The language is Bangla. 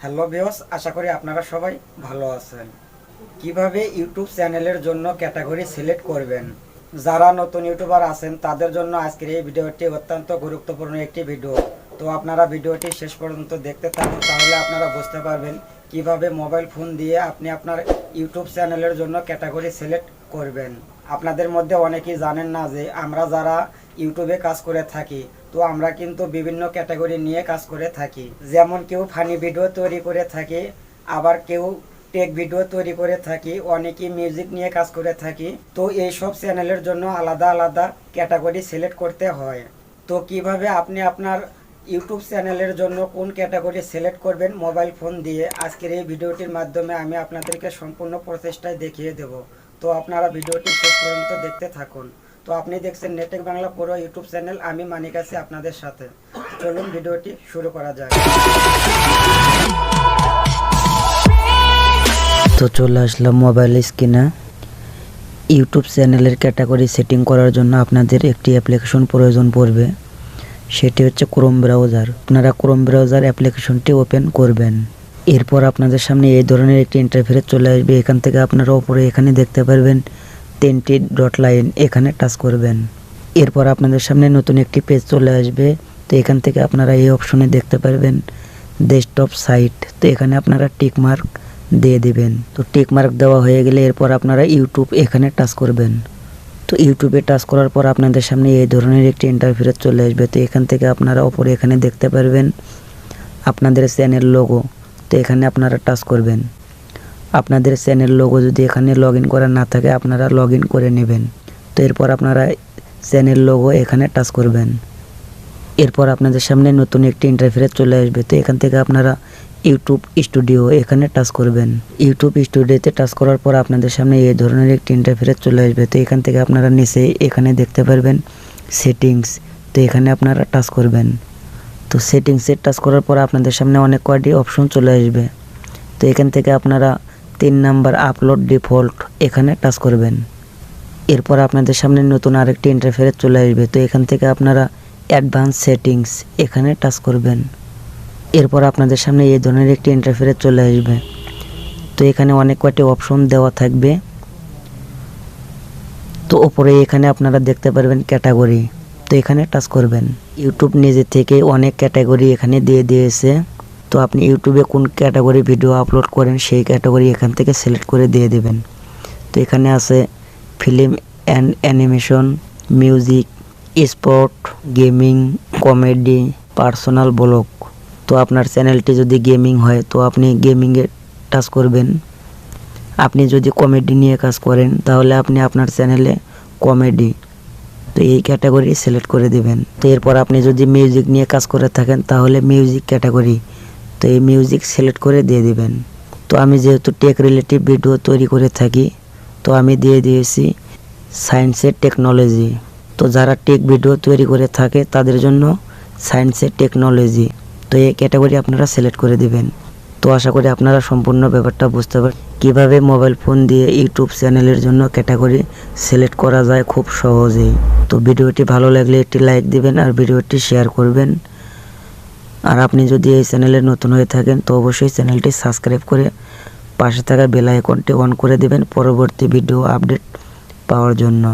হ্যালো ভিউয়ার্স, আশা করি আপনারা সবাই ভালো আছেন। কিভাবে ইউটিউব চ্যানেলের জন্য ক্যাটাগরি সিলেক্ট করবেন, যারা নতুন ইউটিউবার আছেন তাদের জন্য আজকের এই ভিডিওটি অত্যন্ত গুরুত্বপূর্ণ একটি ভিডিও। তো আপনারা ভিডিওটি শেষ পর্যন্ত দেখতে থাকুন, তাহলে আপনারা বুঝতে পারবেন কিভাবে মোবাইল ফোন দিয়ে আপনি আপনার ইউটিউব চ্যানেলের জন্য ক্যাটাগরি সিলেক্ট করবেন। আপনাদের মধ্যে অনেকেই জানেন না যে আমরা যারা ইউটিউবে কাজ করে থাকি, তো আমরা কিন্তু বিভিন্ন ক্যাটাগরি নিয়ে কাজ করে থাকি। যেমন কেউ ফানি ভিডিও তৈরি করে থাকি, আবার কেউ টেক ভিডিও তৈরি করে থাকি, অনেকেই মিউজিক নিয়ে কাজ করে থাকি। তো এইসব চ্যানেলের জন্য আলাদা আলাদা ক্যাটাগরি সিলেক্ট করতে হয়। তো কিভাবে আপনি আপনার ইউটিউব চ্যানেলের জন্য কোন ক্যাটাগরি সিলেক্ট করবেন মোবাইল ফোন দিয়ে, আজকের এই ভিডিওটির মাধ্যমে আমি আপনাদেরকে সম্পূর্ণ প্রচেষ্টায় দেখিয়ে দেব। তো আপনারা ভিডিওটি শেষ পর্যন্ত দেখতে থাকুন। তো আপনি দেখছেন নেটেক বাংলা পুরো ইউটিউব চ্যানেল, আমি মানিক আছি আপনাদের সাথে। চলুন ভিডিওটি শুরু করা যাক। তো চলে আসলাম মোবাইল স্ক্রিনে। ইউটিউব চ্যানেলের ক্যাটাগরি সেটিং করার জন্য আপনাদের একটি অ্যাপ্লিকেশন প্রয়োজন পড়বে, সেটি হচ্ছে ক্রোম ব্রাউজার। আপনারা ক্রোম ব্রাউজার অ্যাপ্লিকেশনটি ওপেন করবেন। এরপর আপনাদের সামনে এই ধরনের একটি ইন্টারফেস চলে আসবে। এখান থেকে আপনারা উপরে এখানে দেখতে পারবেন 3টি ডট লাইন, এখানে টাচ করবেন। এরপর আপনাদের সামনে নতুন একটি পেজ চলে আসবে। তো এখান থেকে আপনারা এই অপশনে দেখতে পারবেন ডেস্কটপ সাইট। তো এখানে আপনারা টিক মার্ক দিয়ে দিবেন। তো টিক মার্ক দেওয়া হয়ে গেলে এরপর আপনারা ইউটিউব এখানে টাচ করবেন। তো ইউটিউবে টাচ করার পর আপনাদের সামনে এই ধরনের একটি ইন্টারফেস চলে আসবে। তো এখান থেকে আপনারা উপরে এখানে দেখতে পারবেন আপনাদের চ্যানেল লোগো। তো এখানে আপনারা টাচ করবেন। আপনাদের চ্যানেল লোগো যদি এখানে লগ ইন করা না থাকে, আপনারা লগ ইন করে নেবেন। তো এরপর আপনারা চ্যানেল লোগো এখানে টাচ করবেন। এরপর আপনাদের সামনে নতুন একটি ইন্টারফেস চলে আসবে। তো এখান থেকে আপনারা ইউটিউব স্টুডিও এখানে টাচ করবেন। ইউটিউব স্টুডিওতে টাচ করার পর আপনাদের সামনে এই ধরনের একটি ইন্টারফেস চলে আসবে। তো এখান থেকে আপনারা নিচে এখানে দেখতে পারবেন সেটিংস। তো এখানে আপনারা টাচ করবেন। তো সেটিংসে টাচ করার পর আপনাদের সামনে অনেক কয়টি অপশন চলে আসবে। তো এখান থেকে আপনারা 3 নাম্বার আপলোড ডিফল্ট এখানে টাচ করবেন। এরপর আপনাদের সামনে নতুন আরেকটি ইন্টারফেস চলে আসবে। তো এখান থেকে আপনারা অ্যাডভান্স সেটিংস এখানে টাচ করবেন। এরপর আপনাদের সামনে এই ধরনের একটি ইন্টারফেস চলে আসবে। তো এখানে অনেক কয়টি অপশন দেওয়া থাকবে। তো উপরে এখানে আপনারা দেখতে পারবেন ক্যাটাগরি। তো এখানে টাচ করবেন। ইউটিউব নিজে থেকে অনেক ক্যাটাগরি এখানে দিয়ে দিয়েছে। তো আপনি ইউটিউবে কোন ক্যাটাগরি ভিডিও আপলোড করেন সেই ক্যাটাগরি এখান থেকে সিলেক্ট করে দিয়ে দেবেন। তো এখানে আছে film and animation, music, sport, gaming, comedy, personal blog. তো আপনার চ্যানেলটি যদি গেমিং হয় তো আপনি গেমিংয়ে টাচ করবেন। আপনি যদি কমেডি নিয়ে কাজ করেন তাহলে আপনি আপনার চ্যানেলে কমেডি, তো এই ক্যাটাগরি সিলেক্ট করে দেবেন। তো এরপর আপনি যদি মিউজিক নিয়ে কাজ করে থাকেন তাহলে মিউজিক ক্যাটাগরি, তো এই মিউজিক সিলেক্ট করে দিয়ে দিবেন। তো আমি যেহেতু টেক রিলেটিভ ভিডিও তৈরি করে থাকি, তো আমি দিয়ে দিয়েছি সায়েন্সের টেকনোলজি। তো যারা টেক ভিডিও তৈরি করে থাকে তাদের জন্য সায়েন্সের টেকনোলজি, তো এই ক্যাটাগরি আপনারা সিলেক্ট করে দিবেন। তো আশা করি আপনারা সম্পূর্ণ ব্যাপারটা বুঝতে পারেন কীভাবে মোবাইল ফোন দিয়ে ইউটিউব চ্যানেলের জন্য ক্যাটাগরি সিলেক্ট করা যায় খুব সহজেই। তো ভিডিওটি ভালো লাগলে একটি লাইক দিবেন আর ভিডিওটি শেয়ার করবেন। আর আপনি যদি এই চ্যানেলে নতুন হয়ে থাকেন তো অবশ্যই চ্যানেলটি সাবস্ক্রাইব করে পাশে থাকা বেল আইকনটি অন করে দিবেন পরবর্তী ভিডিও আপডেট পাওয়ার জন্য।